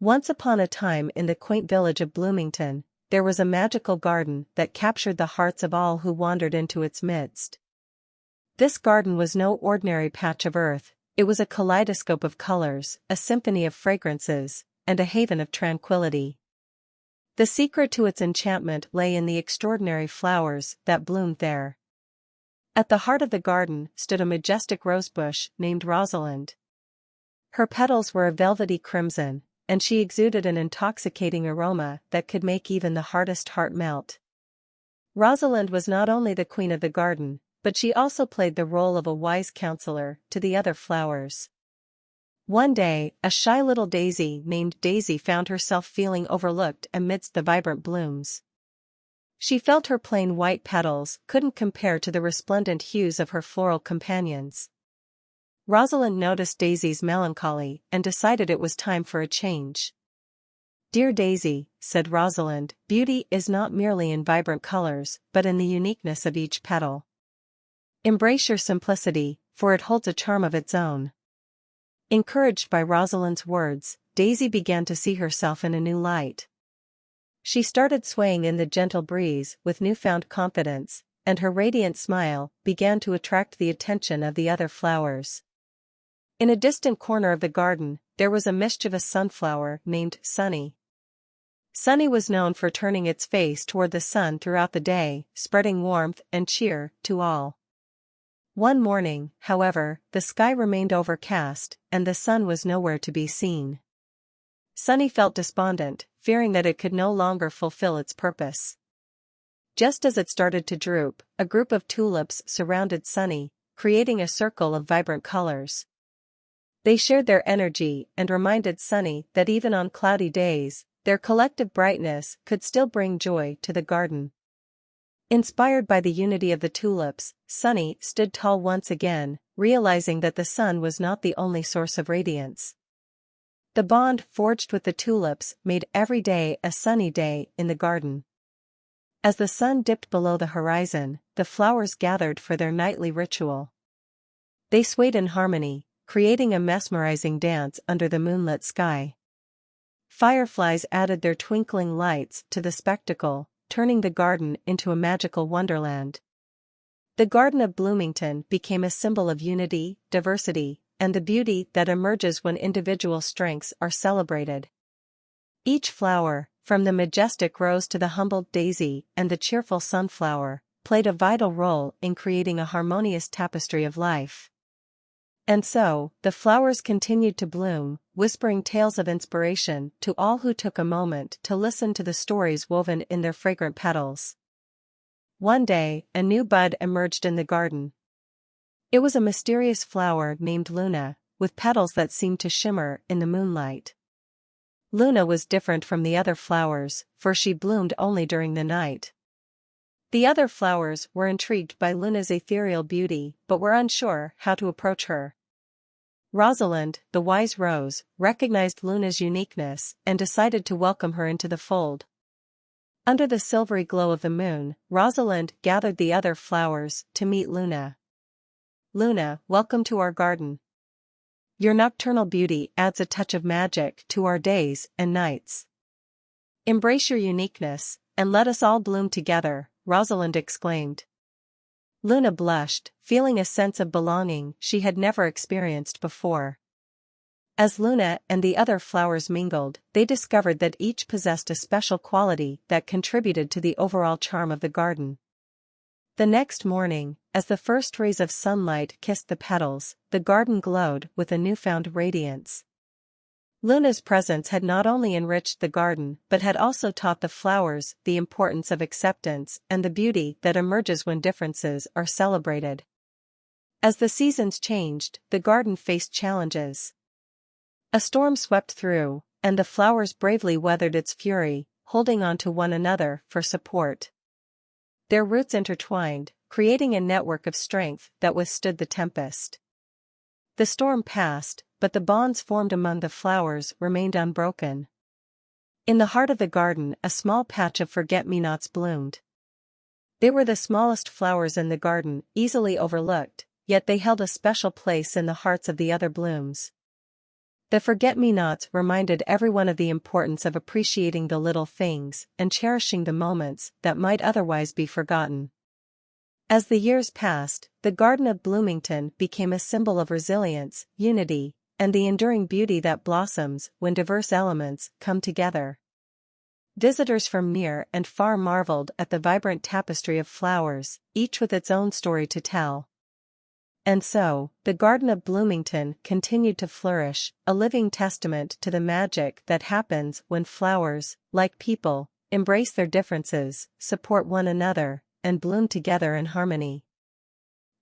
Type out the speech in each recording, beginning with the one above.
Once upon a time in the quaint village of Bloomington, there was a magical garden that captured the hearts of all who wandered into its midst. This garden was no ordinary patch of earth, it was a kaleidoscope of colors, a symphony of fragrances, and a haven of tranquility. The secret to its enchantment lay in the extraordinary flowers that bloomed there. At the heart of the garden stood a majestic rosebush named Rosalind. Her petals were a velvety crimson, and she exuded an intoxicating aroma that could make even the hardest heart melt. Rosalind was not only the queen of the garden, but she also played the role of a wise counselor to the other flowers. One day, a shy little daisy named Daisy found herself feeling overlooked amidst the vibrant blooms. She felt her plain white petals couldn't compare to the resplendent hues of her floral companions. Rosalind noticed Daisy's melancholy and decided it was time for a change. "Dear Daisy," said Rosalind, "beauty is not merely in vibrant colors but in the uniqueness of each petal. Embrace your simplicity, for it holds a charm of its own." Encouraged by Rosalind's words, Daisy began to see herself in a new light. She started swaying in the gentle breeze with newfound confidence, and her radiant smile began to attract the attention of the other flowers. In a distant corner of the garden, there was a mischievous sunflower named Sunny. Sunny was known for turning its face toward the sun throughout the day, spreading warmth and cheer to all. One morning, however, the sky remained overcast, and the sun was nowhere to be seen. Sunny felt despondent, fearing that it could no longer fulfill its purpose. Just as it started to droop, a group of tulips surrounded Sunny, creating a circle of vibrant colors. They shared their energy and reminded Sunny that even on cloudy days, their collective brightness could still bring joy to the garden. Inspired by the unity of the tulips, Sunny stood tall once again, realizing that the sun was not the only source of radiance. The bond forged with the tulips made every day a sunny day in the garden. As the sun dipped below the horizon, the flowers gathered for their nightly ritual. They swayed in harmony, creating a mesmerizing dance under the moonlit sky. Fireflies added their twinkling lights to the spectacle, turning the garden into a magical wonderland. The Garden of Bloomington became a symbol of unity, diversity, and the beauty that emerges when individual strengths are celebrated. Each flower, from the majestic rose to the humble daisy and the cheerful sunflower, played a vital role in creating a harmonious tapestry of life. And so, the flowers continued to bloom, whispering tales of inspiration to all who took a moment to listen to the stories woven in their fragrant petals. One day, a new bud emerged in the garden. It was a mysterious flower named Luna, with petals that seemed to shimmer in the moonlight. Luna was different from the other flowers, for she bloomed only during the night. The other flowers were intrigued by Luna's ethereal beauty but were unsure how to approach her. Rosalind, the wise rose, recognized Luna's uniqueness and decided to welcome her into the fold. Under the silvery glow of the moon, Rosalind gathered the other flowers to meet Luna. "Luna, welcome to our garden. Your nocturnal beauty adds a touch of magic to our days and nights. Embrace your uniqueness, and let us all bloom together," Rosalind exclaimed. Luna blushed, feeling a sense of belonging she had never experienced before. As Luna and the other flowers mingled, they discovered that each possessed a special quality that contributed to the overall charm of the garden. The next morning, as the first rays of sunlight kissed the petals, the garden glowed with a newfound radiance. Luna's presence had not only enriched the garden but had also taught the flowers the importance of acceptance and the beauty that emerges when differences are celebrated. As the seasons changed, the garden faced challenges. A storm swept through, and the flowers bravely weathered its fury, holding on to one another for support. Their roots intertwined, creating a network of strength that withstood the tempest. The storm passed, but the bonds formed among the flowers remained unbroken. In the heart of the garden, a small patch of forget-me-nots bloomed. They were the smallest flowers in the garden, easily overlooked, yet they held a special place in the hearts of the other blooms. The forget-me-nots reminded everyone of the importance of appreciating the little things and cherishing the moments that might otherwise be forgotten. As the years passed, the Garden of Bloomington became a symbol of resilience, unity, and the enduring beauty that blossoms when diverse elements come together. Visitors from near and far marveled at the vibrant tapestry of flowers, each with its own story to tell. And so, the Garden of Bloomington continued to flourish, a living testament to the magic that happens when flowers, like people, embrace their differences, support one another, and bloom together in harmony.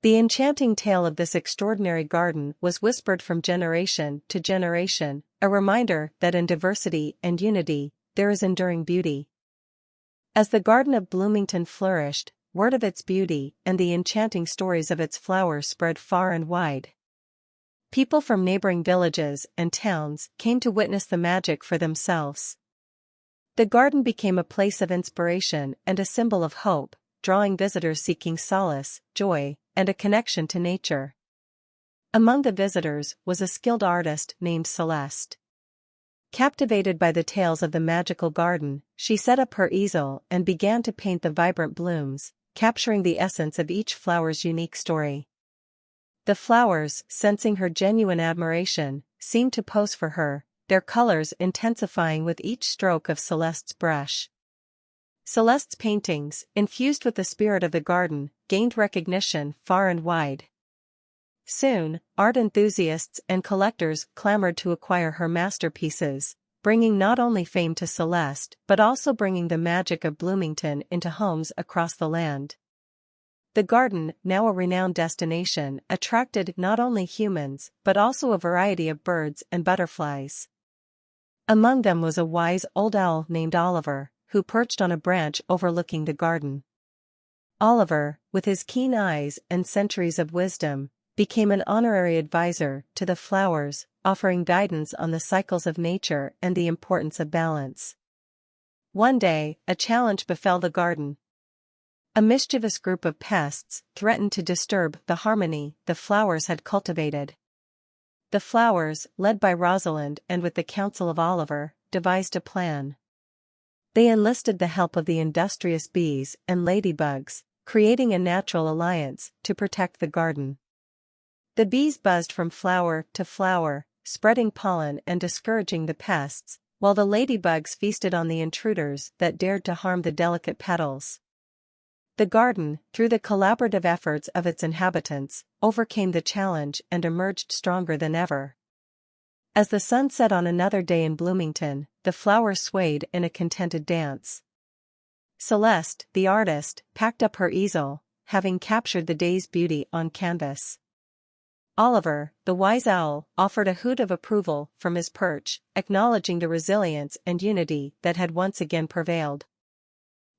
The enchanting tale of this extraordinary garden was whispered from generation to generation, a reminder that in diversity and unity, there is enduring beauty. As the Garden of Bloomington flourished, word of its beauty and the enchanting stories of its flowers spread far and wide. People from neighboring villages and towns came to witness the magic for themselves. The garden became a place of inspiration and a symbol of hope, drawing visitors seeking solace, joy, and a connection to nature. Among the visitors was a skilled artist named Celeste. Captivated by the tales of the magical garden, she set up her easel and began to paint the vibrant blooms, capturing the essence of each flower's unique story. The flowers, sensing her genuine admiration, seemed to pose for her, their colors intensifying with each stroke of Celeste's brush. Celeste's paintings, infused with the spirit of the garden, gained recognition far and wide. Soon, art enthusiasts and collectors clamored to acquire her masterpieces, bringing not only fame to Celeste but also bringing the magic of Bloomington into homes across the land. The garden, now a renowned destination, attracted not only humans but also a variety of birds and butterflies. Among them was a wise old owl named Oliver, who perched on a branch overlooking the garden. Oliver, with his keen eyes and centuries of wisdom, became an honorary advisor to the flowers, offering guidance on the cycles of nature and the importance of balance. One day, a challenge befell the garden. A mischievous group of pests threatened to disturb the harmony the flowers had cultivated. The flowers, led by Rosalind and with the counsel of Oliver, devised a plan. They enlisted the help of the industrious bees and ladybugs, creating a natural alliance to protect the garden. The bees buzzed from flower to flower, spreading pollen and discouraging the pests, while the ladybugs feasted on the intruders that dared to harm the delicate petals. The garden, through the collaborative efforts of its inhabitants, overcame the challenge and emerged stronger than ever. As the sun set on another day in Bloomington, the flowers swayed in a contented dance. Celeste, the artist, packed up her easel, having captured the day's beauty on canvas. Oliver, the wise owl, offered a hoot of approval from his perch, acknowledging the resilience and unity that had once again prevailed.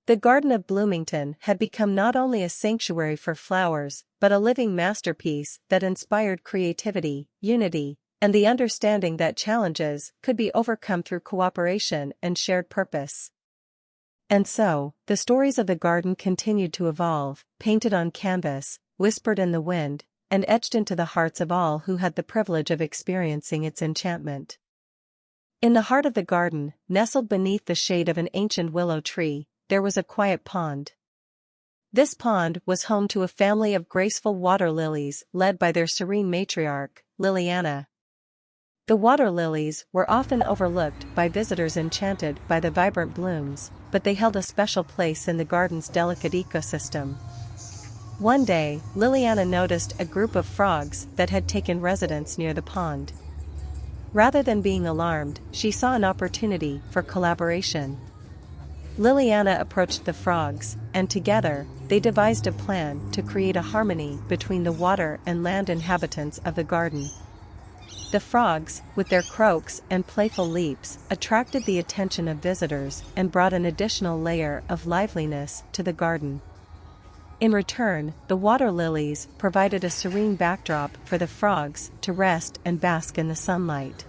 The Garden of Bloomington had become not only a sanctuary for flowers but a living masterpiece that inspired creativity, unity, and the understanding that challenges could be overcome through cooperation and shared purpose. And so, the stories of the garden continued to evolve, painted on canvas, whispered in the wind, and etched into the hearts of all who had the privilege of experiencing its enchantment. In the heart of the garden, nestled beneath the shade of an ancient willow tree, there was a quiet pond. This pond was home to a family of graceful water lilies led by their serene matriarch, Liliana. The water lilies were often overlooked by visitors enchanted by the vibrant blooms, but they held a special place in the garden's delicate ecosystem. One day, Liliana noticed a group of frogs that had taken residence near the pond. Rather than being alarmed, she saw an opportunity for collaboration. Liliana approached the frogs, and together, they devised a plan to create a harmony between the water and land inhabitants of the garden. The frogs, with their croaks and playful leaps, attracted the attention of visitors and brought an additional layer of liveliness to the garden. In return, the water lilies provided a serene backdrop for the frogs to rest and bask in the sunlight.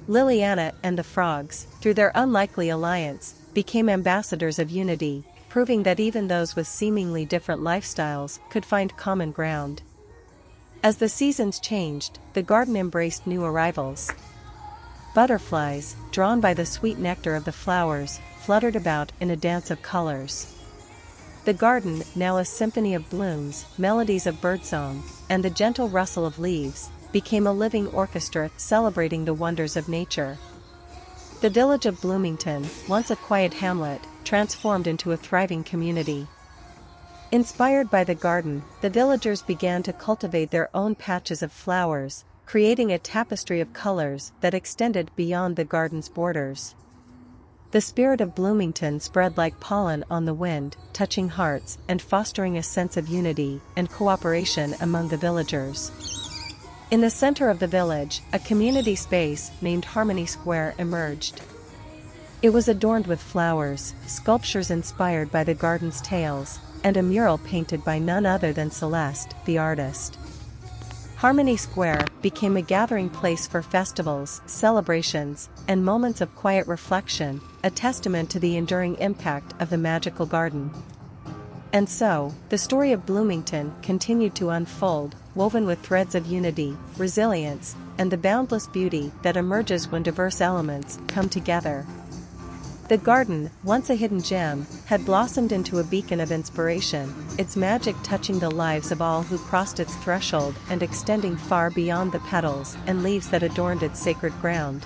Liliana and the frogs, through their unlikely alliance, became ambassadors of unity, proving that even those with seemingly different lifestyles could find common ground. As the seasons changed, the garden embraced new arrivals. Butterflies, drawn by the sweet nectar of the flowers, fluttered about in a dance of colors. The garden, now a symphony of blooms, melodies of birdsong, and the gentle rustle of leaves, became a living orchestra celebrating the wonders of nature. The village of Bloomington, once a quiet hamlet, transformed into a thriving community. Inspired by the garden, the villagers began to cultivate their own patches of flowers, creating a tapestry of colors that extended beyond the garden's borders. The spirit of Bloomington spread like pollen on the wind, touching hearts and fostering a sense of unity and cooperation among the villagers. In the center of the village, a community space named Harmony Square emerged. It was adorned with flowers, sculptures inspired by the garden's tales, and a mural painted by none other than Celeste, the artist. Harmony Square became a gathering place for festivals, celebrations, and moments of quiet reflection, a testament to the enduring impact of the magical garden. And so, the story of Bloomington continued to unfold, woven with threads of unity, resilience, and the boundless beauty that emerges when diverse elements come together. The garden, once a hidden gem, had blossomed into a beacon of inspiration, its magic touching the lives of all who crossed its threshold and extending far beyond the petals and leaves that adorned its sacred ground.